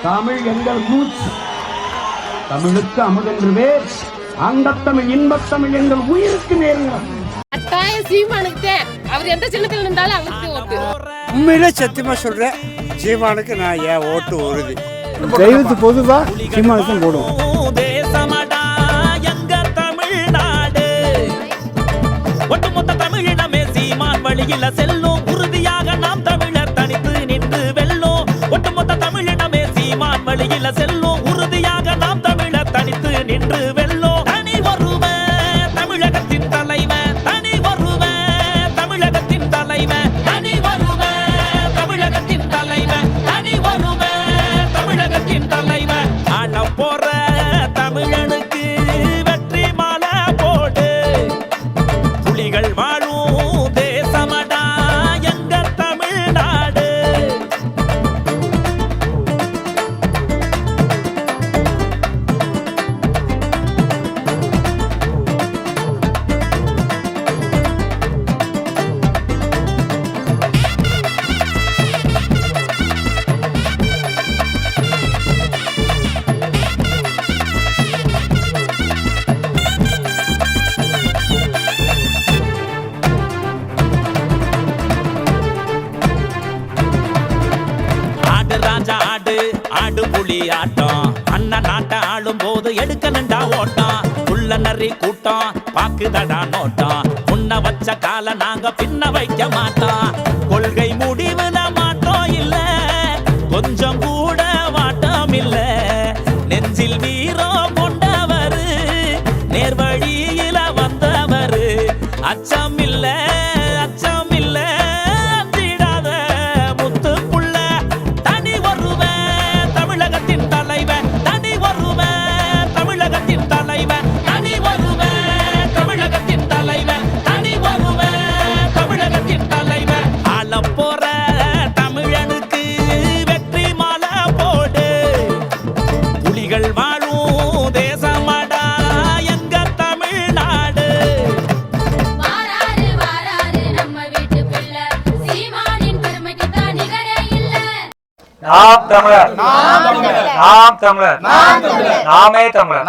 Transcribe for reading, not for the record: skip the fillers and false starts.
தமிழ் எங்கள் மூச்சு, தமிழுக்கு அமுதென்று வேர், அந்த தமிழ் இன்பத்தமிழ் எங்கள் உயிருக்கு நேருங்கள். சீமானுக்கு அவர் எந்த சின்னத்தில் இருந்தாலும் அவருக்கு ஓட்டு. உண்மையில சத்தியமா சொல்றேன், சீமானுக்கு நான் ஏன் ஓட்டு உறுதி. தெய்வத்து பொதுவா சீமானுக்கு போடுவோம். ஒட்டுமொத்த தமிழினமே சீமான் வழியில செல்லும், உறுதியாக நாம் தமிழர் தனித்து நின்று வெல்லும். ஒட்டுமொத்த தமிழினமே சீமான் வழியில செல்லும், உறுதியாக நாம் தமிழர் தனித்து நின்று வெல்லும். தனி வருவன் தமிழகத்தின் தலைவன், தனி வருவன் தமிழகத்தின் தலைவன், தனி வருவன் தமிழகத்தின் தலைவன், தனி வருவன் தமிழகத்தின் தலைவன். ஆள போற தமிழனுக்கு வெற்றி மாலை போடு, புலிகள் வாழும் தேசமடா எங்க தமிழ்நாடு. ராஜா ஆடு ஆடு புலி ஆட்டம், அண்ணன் நாட்டை ஆளும் போது எடுக்கணுண்டா ஓட்டம். புள்ள நரி கூட்டம் பாக்குதடா நோட்டம், முன்ன வச்ச கால நாங்க பின்ன வைக்க மாட்டோம். கொள்கை முடிவுல மாட்டோம் இல்ல, கொஞ்சம் கூட வாட்டம் இல்ல. நெஞ்சில் வீரம் கொண்டவரு, நேர்வழியில வந்தவரு. அச்சம் இல்ல அச்சம் இல்ல, அஞ்சிடாத முத்து புள்ள. தனி வருவன் தமிழகத்தின் தலைவன், தனி வருவன் தமிழகத்தின் தலைவன், தனி வருவன் தமிழகத்தின் தலைவன், தனி வருவன் தமிழகத்தின் தலைவன். ஆள போற தமிழனுக்கு வெற்றி மாலை போடு, புலிகள் வாழும் தேசமடா எங்க தமிழ்நாடு. வாராரு வாராரு நம்ம வீட்டு பிள்ளை, சீமானின் பெருமைக்கு தான் நிகரே இல்ல. நாம் தமிழர், நாம் தமிழர், நாமே தமிழர்.